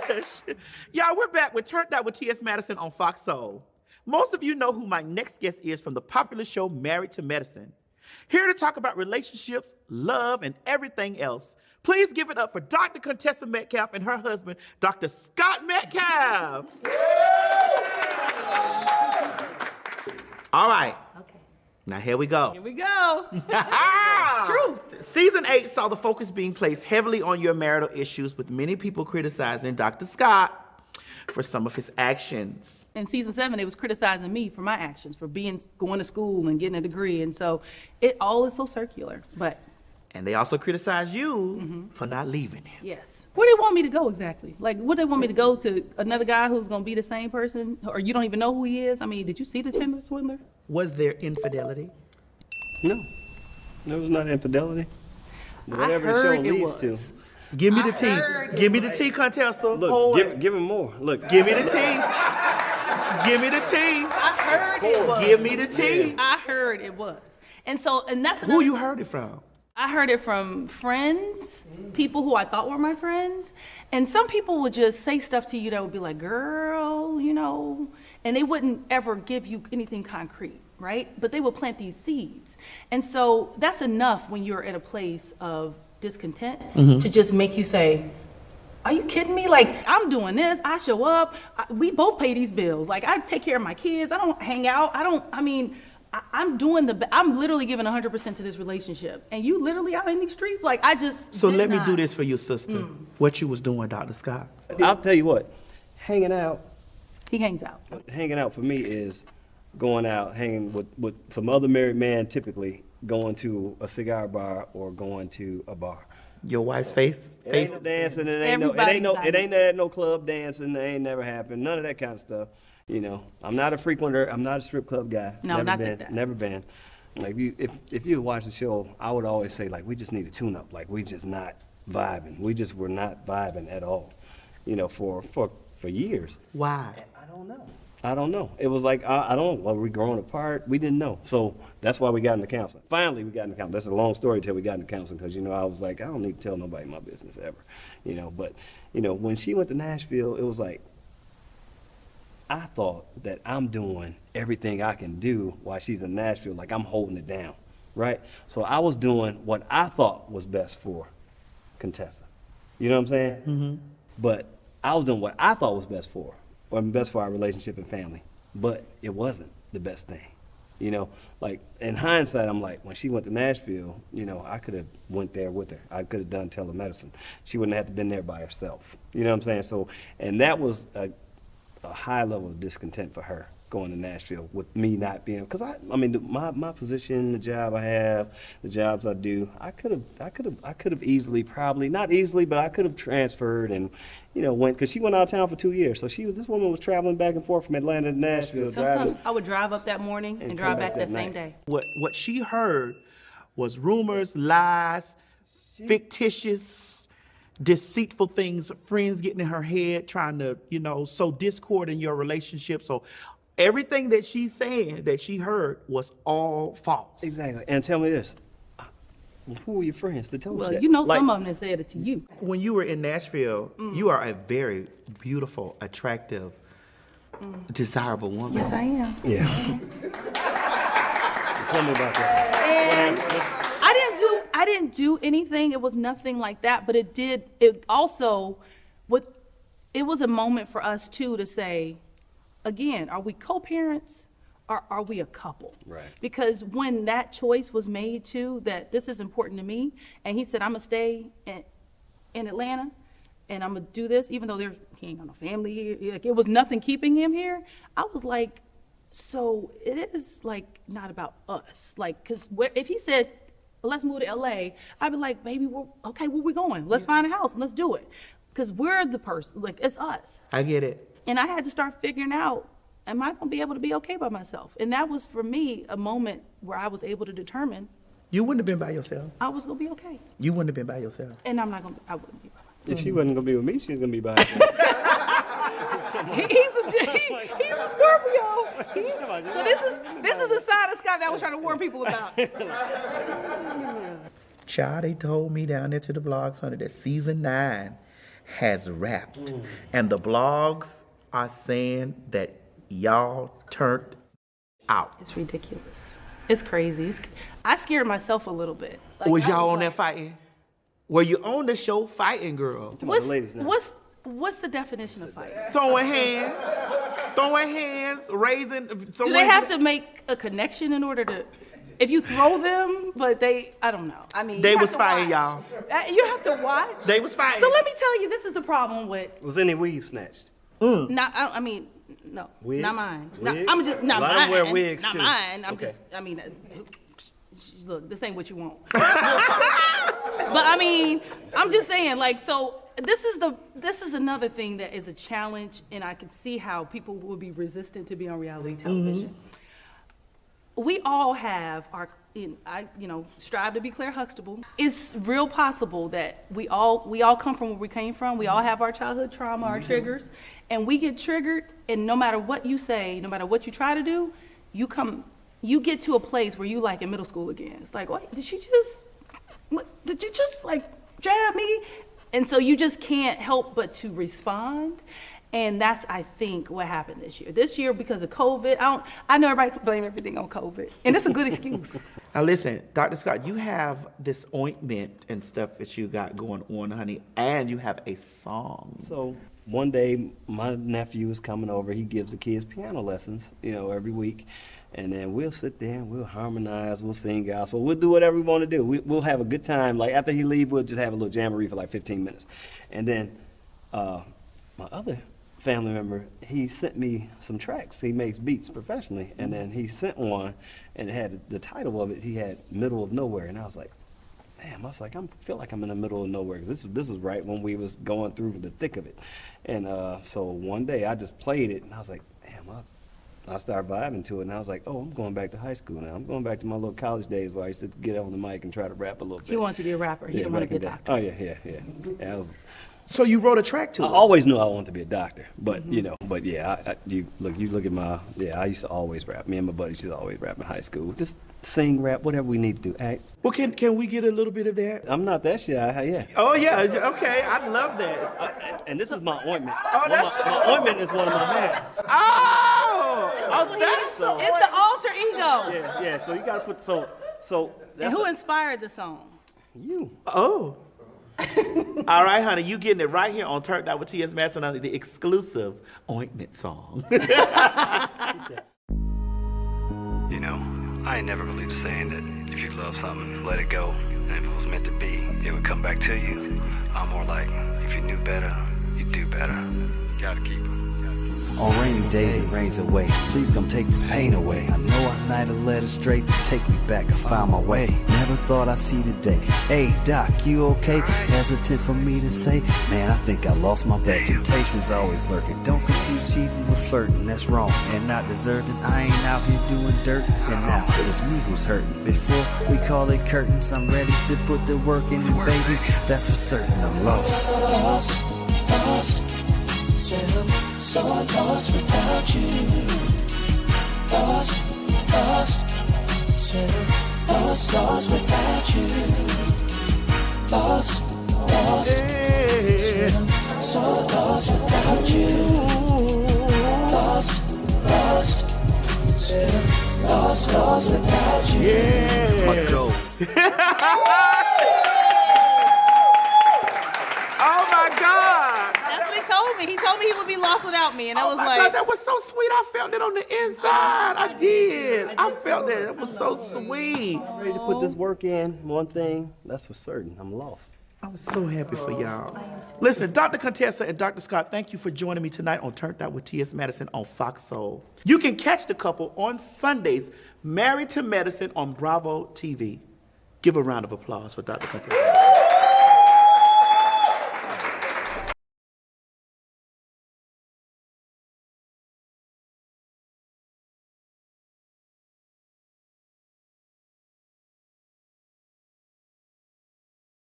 gosh. Y'all, we're back with Turnt with T.S. Madison on Fox Soul. Most of you know who my next guest is from the popular show Married to Madison. Here to talk about relationships, love, and everything else. Please give it up for Dr. Contessa Metcalfe and her husband, Dr. Scott Metcalfe. All right. Okay. Now here we go. Here we go. Truth. Season 8 saw the focus being placed heavily on your marital issues, with many people criticizing Dr. Scott for some of his actions. In season 7, they was criticizing me for my actions, for going to school and getting a degree, and so it all is so circular. And they also criticize you for not leaving him. Yes. Where they want me to go exactly? Like, would they want me to go to another guy who's gonna be the same person, or you don't even know who he is? I mean, did you see the Tinder swindler? Was there infidelity? No, there was not infidelity. Whatever the show leads to. Give me the tea. Give me the tea, Contessa. Look, give him more. Look. Give me the tea. Give me the tea. I heard it was. Give me the tea. I heard it was. And that's who you heard it from? I heard it from friends, people who I thought were my friends. And some people would just say stuff to you that would be like, girl, you know, and they wouldn't ever give you anything concrete, right? But they would plant these seeds. And so that's enough when you're at a place of discontent to just make you say, are you kidding me? Like, I'm doing this, I show up, we both pay these bills. Like, I take care of my kids, I don't hang out, I'm literally giving 100% to this relationship. And you literally out in these streets? Like, I just So let me do this for you, sister. What you was doing, Dr. Scott. I'll tell you what, hanging out. He hangs out. Hanging out for me is going out, hanging with some other married man, typically going to a cigar bar or going to a bar. Your wife's face? It ain't no dancing, it ain't no club dancing, it ain't never happened, none of that kind of stuff. You know, I'm not a frequenter, I'm not a strip club guy. No, never not been, that. Never been. Like, if you watch the show, I would always say, like, we just need a tune-up. Like, we just not vibing. We just were not vibing at all, you know, for years. Why? I don't know. It was like, I don't know. Well, we growing apart? We didn't know. So that's why we got into counseling. Finally, we got into counseling. That's a long story till we got into counseling, because, you know, I was like, I don't need to tell nobody my business ever, you know. But, you know, when she went to Nashville, it was like, I thought that I'm doing everything I can do while she's in Nashville, like I'm holding it down, right? So I was doing what I thought was best for Contessa. You know what I'm saying? But I was doing what I thought was best for her, or best for our relationship and family. But it wasn't the best thing. You know, like, in hindsight, I'm like, when she went to Nashville, you know, I could have went there with her. I could have done telemedicine. She wouldn't have to been there by herself. You know what I'm saying? So, and that was a high level of discontent for her, going to Nashville with me not being, because I mean, my position, the job I have, the jobs I do, I could have easily, probably not easily, but I could have transferred and, you know, went, because she went out of town for 2 years. So this woman was traveling back and forth from Atlanta to Nashville. Sometimes I would drive up that morning and drive back that same day. What she heard was rumors, lies, fictitious, deceitful things, friends getting in her head, trying to, you know, sow discord in your relationship. So everything that she's saying that she heard was all false. Exactly. And tell me this, who were your friends to tell us that? Well, you know, some of them that said it to you. When you were in Nashville, you are a very beautiful, attractive, desirable woman. Yes, I am. Yeah. Tell me about that. And I didn't do anything. It was nothing like that, but it was a moment for us too to say, again, are we co-parents or are we a couple? Right. Because when that choice was made too, that this is important to me, and he said, I'm gonna stay in Atlanta and I'm gonna do this, even though he ain't got no family here, like, it was nothing keeping him here. I was like, so it is like not about us. Like, cause if he said, let's move to LA, I'd be like, baby, okay, where we going? Let's find a house and let's do it. Because we're the person, like, it's us. I get it. And I had to start figuring out, am I gonna be able to be okay by myself? And that was, for me, a moment where I was able to determine. You wouldn't have been by yourself. I was gonna be okay. You wouldn't have been by yourself. And I wouldn't be by myself. If she wasn't gonna be with me, she was gonna be by herself. He's a Scorpio. So this is a side of Scott that I was trying to warn people about. Child, they told me down there to the blog, Sunday, that season 9 has rapped, and the blogs are saying that y'all turned out. It's ridiculous. It's crazy. I scared myself a little bit. Like, Was y'all on there fighting? Were you on the show fighting, girl? What's the definition of fighting? Throwing hands, raising. Do they have to make a connection in order to? If you throw them, but I don't know. I mean, they was fighting, y'all. You have to watch. They was fighting. So let me tell you, this is the problem with. Was any weave snatched? Not, I mean, no, wigs? not mine. Wigs? I'm just not a lot mine. of them wear wigs not too. mine. I'm okay. just. I mean, look, this ain't what you want. But I mean, I'm just saying, like, so this is another thing that is a challenge, and I can see how people will be resistant to be on reality television. We all have I strive to be Claire Huxtable. It's real possible that we all come from where we came from. We all have our childhood trauma, our triggers, and we get triggered. And no matter what you say, no matter what you try to do, you get to a place where you like in middle school again. It's like, wait, did you just like jab me? And so you just can't help but to respond. And that's, I think, what happened this year. This year, because of COVID, I know everybody blame everything on COVID, and that's a good excuse. Now listen, Dr. Scott, you have this ointment and stuff that you got going on, honey, and you have a song. So one day, my nephew is coming over. He gives the kids piano lessons, every week. And then we'll sit there and we'll harmonize, we'll sing gospel, we'll do whatever we want to do. We'll have a good time. Like after he leaves, we'll just have a little jamboree for like 15 minutes. And then my other family member, he sent me some tracks. He makes beats professionally. And then he sent one and it had the title of it, he had Middle of Nowhere. And I was like, damn, I feel like I'm in the middle of nowhere. Because this was right when we was going through the thick of it. And so one day I just played it and I was like, damn, I started vibing to it, and I was like, oh, I'm going back to high school now. I'm going back to my little college days where I used to get on the mic and try to rap a little bit. He wanted to be a rapper. He didn't want to be a doctor. Oh, yeah. So you wrote a track to it? I always knew I wanted to be a doctor, but, but yeah, you look at I used to always rap. Me and my buddies used to always rap in high school. Just sing, rap, whatever we need to do. Act. Well, can we get a little bit of that? I'm not that shy, yeah. Oh, yeah, okay, I love that. And this is my ointment. Oh, my ointment is one of my hats. That's the It's the alter ego. Yeah, so you got to put, so And that's who inspired the song? You. Oh. All right, honey, you getting it right here on Turnt Out with T.S. Madison under the exclusive ointment song. I ain't never believed the saying that if you love something, let it go. And if it was meant to be, it would come back to you. I'm more like, if you knew better, you'd do better. Gotta keep it. On rainy days it rains away. Please come take this pain away. I know I might have led it straight. Take me back, I found my way. Never thought I'd see the day. Hey doc, you okay? Hesitant for me to say, man, I think I lost my bet. Temptation's always lurking. Don't confuse cheating with flirting. That's wrong and not deserving. I ain't out here doing dirt. And now it's me who's hurting. Before we call it curtains, I'm ready to put the work in, baby. That's for certain. I'm lost. So lost without you. Lost, lost without you. Lost, so lost without you. Lost without you. Yeah. My goal. Oh my God. That's what he told me. He told me he would be lost without me, and I was like, God, that was so sweet. I felt it on the inside. I did. I felt that. It was so sweet. I'm ready to put this work in. One thing, that's for certain. I'm lost. I'm so happy for y'all. Listen, Dr. Contessa and Dr. Scott, thank you for joining me tonight on Turnt Out with T.S. Madison on Fox Soul. You can catch the couple on Sundays, Married to Medicine on Bravo TV. Give a round of applause for Dr. Contessa.